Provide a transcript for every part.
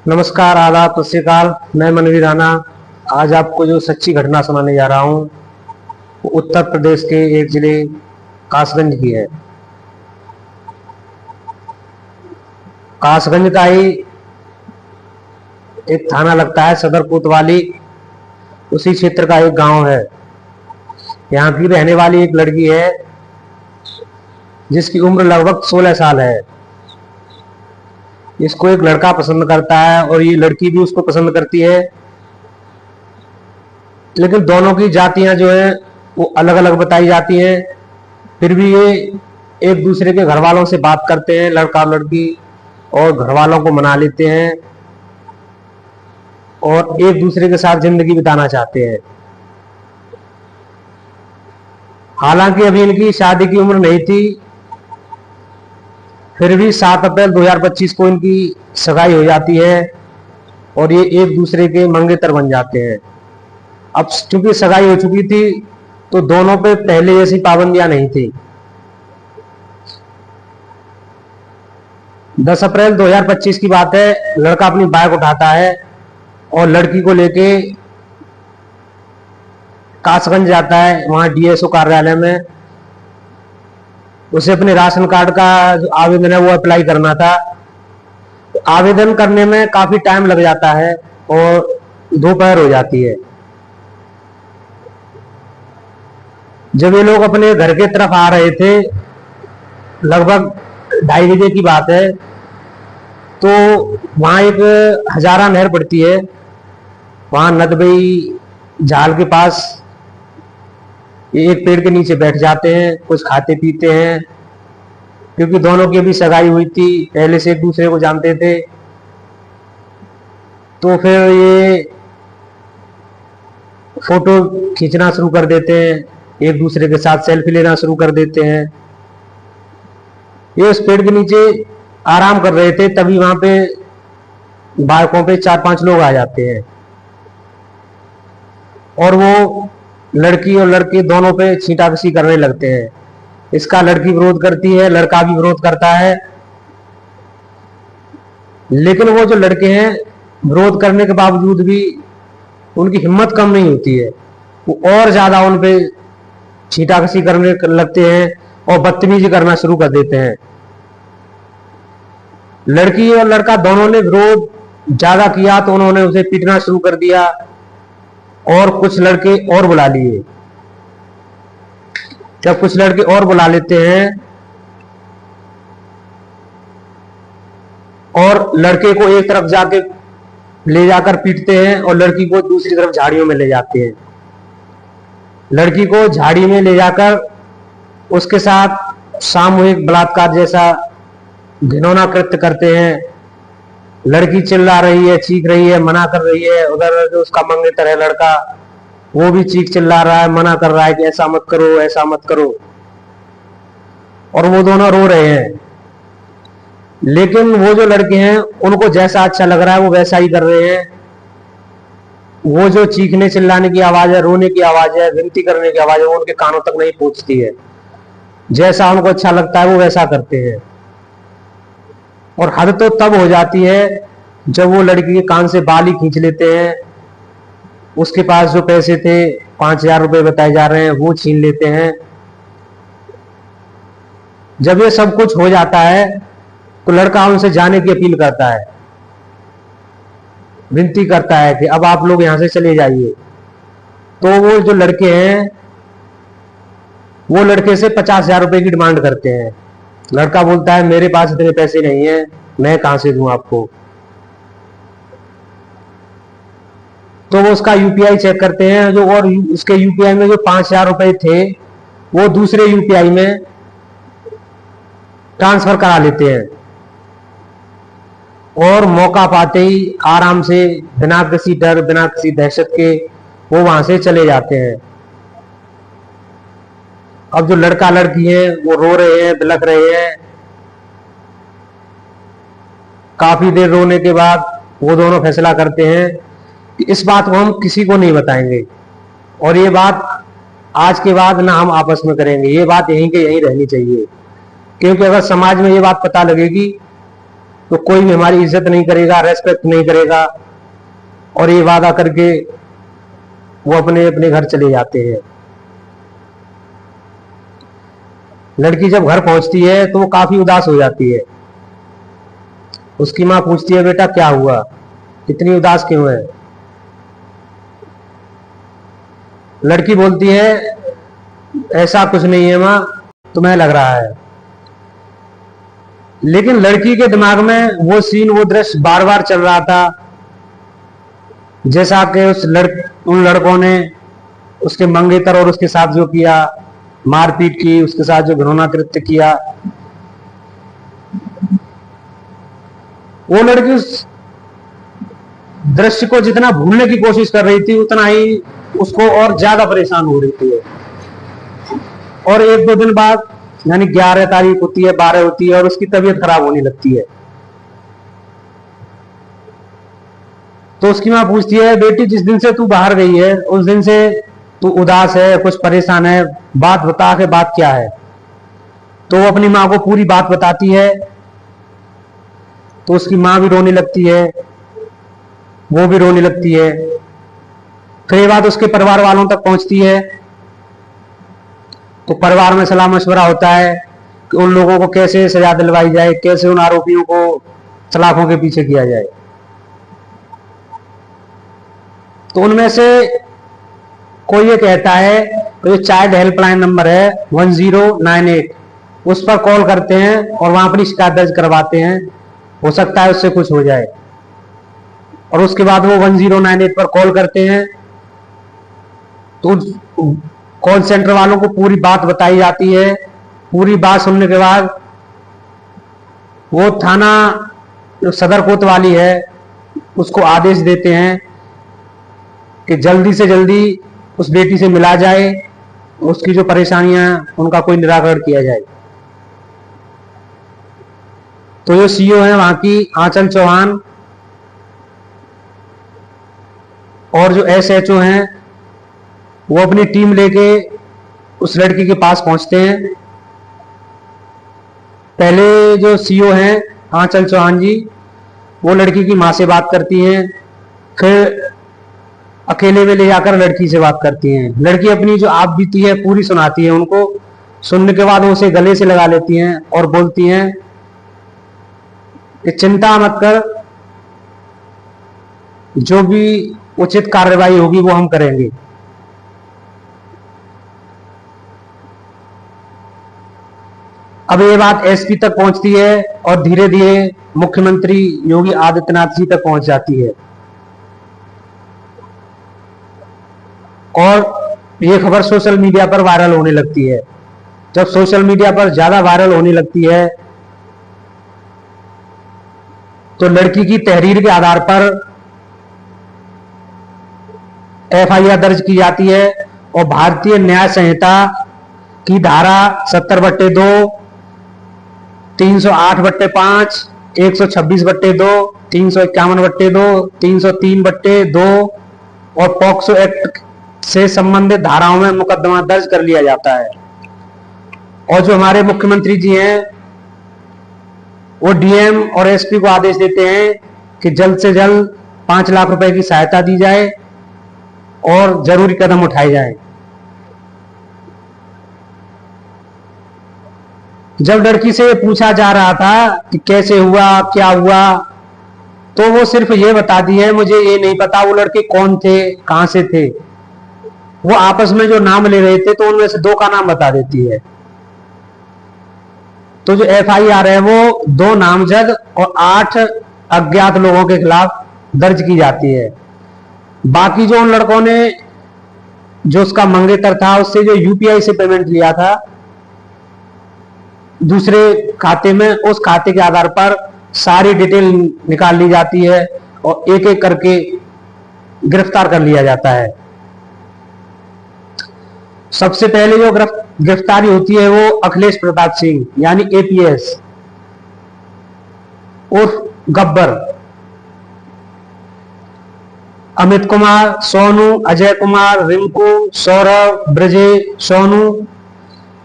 नमस्कार, आदाब, सत श्री अकाल। मैं मनवीर राणा आज आपको जो सच्ची घटना सुनाने जा रहा हूँ वो उत्तर प्रदेश के एक जिले कासगंज की है। कासगंज का ही एक थाना लगता है सदर कोतवाली, उसी क्षेत्र का एक गांव है। यहाँ की रहने वाली एक लड़की है जिसकी उम्र लगभग 16 साल है। इसको एक लड़का पसंद करता है और ये लड़की भी उसको पसंद करती है, लेकिन दोनों की जातियां जो है वो अलग अलग बताई जाती हैं। फिर भी ये एक दूसरे के घर वालों से बात करते हैं, लड़का और लड़की, और घर वालों को मना लेते हैं और एक दूसरे के साथ जिंदगी बिताना चाहते हैं। हालांकि अभी इनकी शादी की उम्र नहीं थी, फिर भी 7 अप्रैल 2025 को इनकी सगाई हो जाती है और ये एक दूसरे के मंगेतर बन जाते हैं। अब चूंकि सगाई हो चुकी थी तो दोनों पे पहले जैसी पाबंदियां नहीं थी। 10 अप्रैल 2025 की बात है। लड़का अपनी बाइक उठाता है और लड़की को लेके कासगंज जाता है। वहां डीएसओ कार्यालय में उसे अपने राशन कार्ड का जो आवेदन है वो अप्लाई करना था। तो आवेदन करने में काफी टाइम लग जाता है और दोपहर हो जाती है। जब ये लोग अपने घर के तरफ आ रहे थे, लगभग 2:30 बजे की बात है, तो वहां एक हजारा नहर पड़ती है। वहां नदबई झाल के पास ये एक पेड़ के नीचे बैठ जाते हैं, कुछ खाते पीते हैं, क्योंकि दोनों की भी सगाई हुई थी, पहले से एक दूसरे को जानते थे। तो फिर ये फोटो खींचना शुरू कर देते हैं, एक दूसरे के साथ सेल्फी लेना शुरू कर देते हैं। ये उस पेड़ के नीचे आराम कर रहे थे, तभी वहां पे बाइकों पे 4-5 लोग आ जाते हैं और वो लड़की और लड़के दोनों पे छींटाकशी करने लगते हैं। इसका लड़की विरोध करती है, लड़का भी विरोध करता है, लेकिन वो जो लड़के हैं विरोध करने के बावजूद भी उनकी हिम्मत कम नहीं होती है। वो और ज्यादा उन पे छींटाकशी करने लगते हैं और बदतमीजी करना शुरू कर देते हैं। लड़की और लड़का दोनों ने विरोध ज्यादा किया तो उन्होंने उसे पीटना शुरू कर दिया और कुछ लड़के और बुला लिए। जब कुछ लड़के और बुला लेते हैं और लड़के को एक तरफ जाके ले जाकर पीटते हैं और लड़की को दूसरी तरफ झाड़ियों में ले जाते हैं। लड़की को झाड़ी में ले जाकर उसके साथ सामूहिक बलात्कार जैसा घिनौना कृत्य करते हैं। लड़की चिल्ला रही है, चीख रही है, मना कर रही है। उधर जो उसका मंगेतर है लड़का, वो भी चीख चिल्ला रहा है, मना कर रहा है कि ऐसा मत करो, ऐसा मत करो, और वो दोनों रो रहे हैं। लेकिन वो जो लड़के हैं उनको जैसा अच्छा लग रहा है वो वैसा ही कर रहे हैं। वो जो चीखने चिल्लाने की आवाज है, रोने की आवाज है, विनती करने की आवाज है, वो उनके कानों तक नहीं पहुंचती है। जैसा उनको अच्छा लगता है वो वैसा करते हैं। और हद तो तब हो जाती है जब वो लड़की के कान से बाल ही खींच लेते हैं। उसके पास जो पैसे थे, 5,000 रुपए बताए जा रहे हैं, वो छीन लेते हैं। जब ये सब कुछ हो जाता है तो लड़का उनसे जाने की अपील करता है, विनती करता है कि अब आप लोग यहां से चले जाइए। तो वो जो लड़के हैं वो लड़के से 50,000 रुपए की डिमांड करते हैं। लड़का बोलता है मेरे पास इतने पैसे नहीं है, मैं कहां से दूं आपको। तो वो उसका यूपीआई चेक करते हैं जो, और उसके यूपीआई में जो 5,000 रुपए थे वो दूसरे यूपीआई में ट्रांसफर करा लेते हैं और मौका पाते ही आराम से, बिना किसी डर, बिना किसी दहशत के, वो वहां से चले जाते हैं। अब जो लड़का लड़की है वो रो रहे हैं, बिलख रहे हैं। काफी देर रोने के बाद वो दोनों फैसला करते हैं कि इस बात को हम किसी को नहीं बताएंगे और ये बात आज के बाद ना हम आपस में करेंगे। ये बात यहीं के यहीं रहनी चाहिए, क्योंकि अगर समाज में ये बात पता लगेगी तो कोई भी हमारी इज्जत नहीं करेगा, रेस्पेक्ट नहीं करेगा, और ये वादा करके वो अपने अपने घर चले जाते हैं। लड़की जब घर पहुंचती है तो वो काफी उदास हो जाती है। उसकी माँ पूछती है, बेटा क्या हुआ, इतनी उदास क्यों है? लड़की बोलती है, ऐसा कुछ नहीं है माँ, तुम्हें लग रहा है। लेकिन लड़की के दिमाग में वो सीन, वो दृश्य बार बार चल रहा था, जैसा कि उन लड़कों ने उसके मंगेतर और उसके साथ जो किया, मारपीट की, उसके साथ जो घिनौना कृत्य किया। वो लड़की उस दृश्य को जितना भूलने की कोशिश कर रही थी, उतना ही उसको और ज्यादा परेशान हो रही थी। और एक दो दिन बाद, यानी 11 तारीख होती है, 12 होती है, और उसकी तबीयत खराब होने लगती है। तो उसकी माँ पूछती है, बेटी जिस दिन से तू बाहर गई है उस दिन से तू उदास है, कुछ परेशान है, बात बता के बात क्या है? तो वो अपनी माँ को पूरी बात बताती है। तो उसकी माँ भी रोने लगती है, वो भी रोने लगती है। फिर ये बात उसके परिवार वालों तक पहुंचती है। तो परिवार में सलाह मशवरा होता है कि उन लोगों को कैसे सजा दिलवाई जाए, कैसे उन आरोपियों को सलाखों के पीछे किया जाए। तो उनमें से कोई ये कहता है, तो ये चाइल्ड हेल्पलाइन नंबर है 1098, उस पर कॉल करते हैं और वहां अपनी शिकायत दर्ज करवाते हैं, हो सकता है उससे कुछ हो जाए। और उसके बाद वो 1098 पर कॉल करते हैं, तो कॉल सेंटर वालों को पूरी बात बताई जाती है। पूरी बात सुनने के बाद वो थाना जो सदर कोतवाली है उसको आदेश देते हैं कि जल्दी से जल्दी उस बेटी से मिला जाए, उसकी जो परेशानियां उनका कोई निराकरण किया जाए। तो जो सीईओ है वहां की, आंचल चौहान, और जो एसएचओ हैं वो अपनी टीम लेके उस लड़की के पास पहुंचते हैं। पहले जो सीईओ हैं आंचल चौहान जी, वो लड़की की मां से बात करती हैं, फिर अकेले में ले जाकर लड़की से बात करती हैं। लड़की अपनी जो आप बीती है पूरी सुनाती है उनको। सुनने के बाद वो उसे गले से लगा लेती हैं और बोलती हैं कि चिंता मत कर, जो भी उचित कार्रवाई होगी वो हम करेंगे। अब ये बात एसपी तक पहुंचती है और धीरे धीरे मुख्यमंत्री योगी आदित्यनाथ जी तक पहुंच जाती है। और ये खबर सोशल मीडिया पर वायरल होने लगती है। जब सोशल मीडिया पर ज्यादा वायरल होने लगती है तो लड़की की तहरीर के आधार पर एफआईआर दर्ज की जाती है और भारतीय न्याय संहिता की धारा 70/2, 308/5, 126/2, 351/2, 303/2 और पॉक्सो एक्ट से संबंधित धाराओं में मुकदमा दर्ज कर लिया जाता है। और जो हमारे मुख्यमंत्री जी हैं वो डीएम और एसपी को आदेश देते हैं कि जल्द से जल्द 5 लाख रुपए की सहायता दी जाए और जरूरी कदम उठाए जाएं। जब लड़की से पूछा जा रहा था कि कैसे हुआ, क्या हुआ, तो वो सिर्फ ये बता दी है, मुझे ये नहीं पता वो लड़के कौन थे, कहां से थे। वो आपस में जो नाम ले रहे थे तो उनमें से 2 का नाम बता देती है। तो जो एफआईआर है वो 2 नामजद और 8 अज्ञात लोगों के खिलाफ दर्ज की जाती है। बाकी जो उन लड़कों ने, जो उसका मंगेतर था, उससे जो यूपीआई से पेमेंट लिया था दूसरे खाते में, उस खाते के आधार पर सारी डिटेल निकाल ली जाती है और एक एक करके गिरफ्तार कर लिया जाता है। सबसे पहले जो गिरफ्तारी होती है वो अखिलेश प्रताप सिंह यानी एपीएस उर्फ गब्बर, अमित कुमार, सोनू, अजय कुमार, रिंकू, सौरभ, ब्रजेश, सोनू,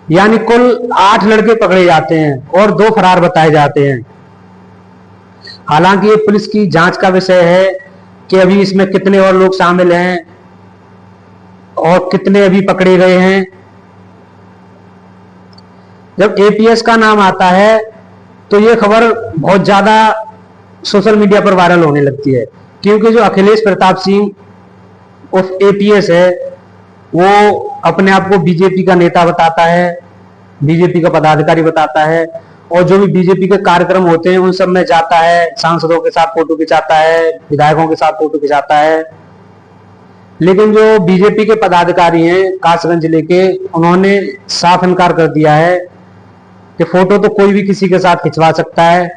यानी कुल 8 लड़के पकड़े जाते हैं और 2 फरार बताए जाते हैं। हालांकि ये पुलिस की जांच का विषय है कि अभी इसमें कितने और लोग शामिल हैं और कितने अभी पकड़े गए हैं। जब एपीएस का नाम आता है तो ये खबर बहुत ज्यादा सोशल मीडिया पर वायरल होने लगती है, क्योंकि जो अखिलेश प्रताप सिंह उर्फ एपीएस है वो अपने आप को बीजेपी का नेता बताता है, बीजेपी का पदाधिकारी बताता है, और जो भी बीजेपी के कार्यक्रम होते हैं उन सब में जाता है, सांसदों के साथ फोटो खिंचाता है, विधायकों के साथ फोटो खिंचाता है। लेकिन जो बीजेपी के पदाधिकारी हैं कासगंज जिले के, उन्होंने साफ इनकार कर दिया है कि फोटो तो कोई भी किसी के साथ खिंचवा सकता है,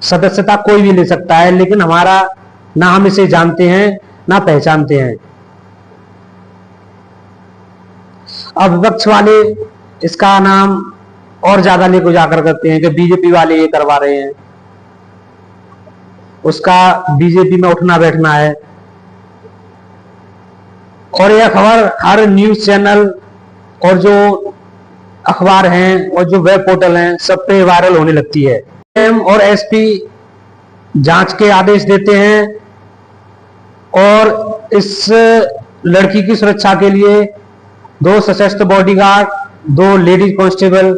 सदस्यता कोई भी ले सकता है, लेकिन हमारा ना हम इसे जानते हैं ना पहचानते हैं। अब विपक्ष वाले इसका नाम और ज्यादा लेकर उजागर करते हैं कि बीजेपी वाले ये करवा रहे हैं, उसका बीजेपी में उठना बैठना है। और यह खबर हर न्यूज चैनल और जो अखबार हैं और जो वेब पोर्टल हैं सब पे वायरल होने लगती है। एम और एसपी जांच के आदेश देते हैं और इस लड़की की सुरक्षा के लिए 2 सशस्त्र बॉडीगार्ड, 2 लेडीज कांस्टेबल,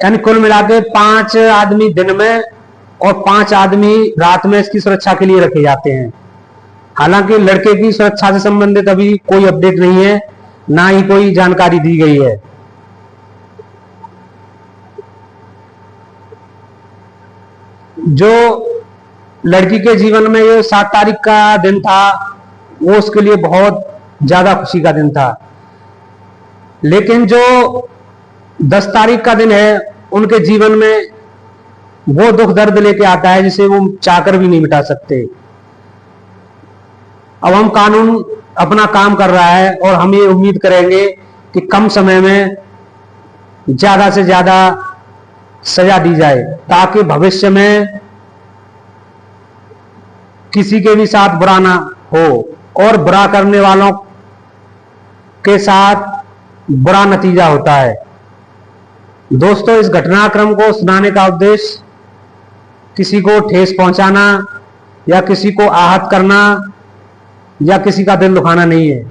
यानी कुल मिला के 5 आदमी दिन में और 5 आदमी रात में इसकी सुरक्षा के लिए रखे जाते हैं। हालांकि लड़के की सुरक्षा से संबंधित अभी कोई अपडेट नहीं है, ना ही कोई जानकारी दी गई है। जो लड़की के जीवन में ये 7 तारीख का दिन था वो उसके लिए बहुत ज्यादा खुशी का दिन था, लेकिन जो 10 तारीख का दिन है उनके जीवन में वो दुख दर्द लेके आता है जिसे वो चाहकर भी नहीं मिटा सकते। अब हम कानून अपना काम कर रहा है और हम ये उम्मीद करेंगे कि कम समय में ज्यादा से ज्यादा सजा दी जाए, ताकि भविष्य में किसी के भी साथ बुरा ना हो और बुरा करने वालों के साथ बुरा नतीजा होता है। दोस्तों, इस घटनाक्रम को सुनाने का उद्देश्य किसी को ठेस पहुंचाना या किसी को आहत करना या किसी का दिल दुखाना नहीं है।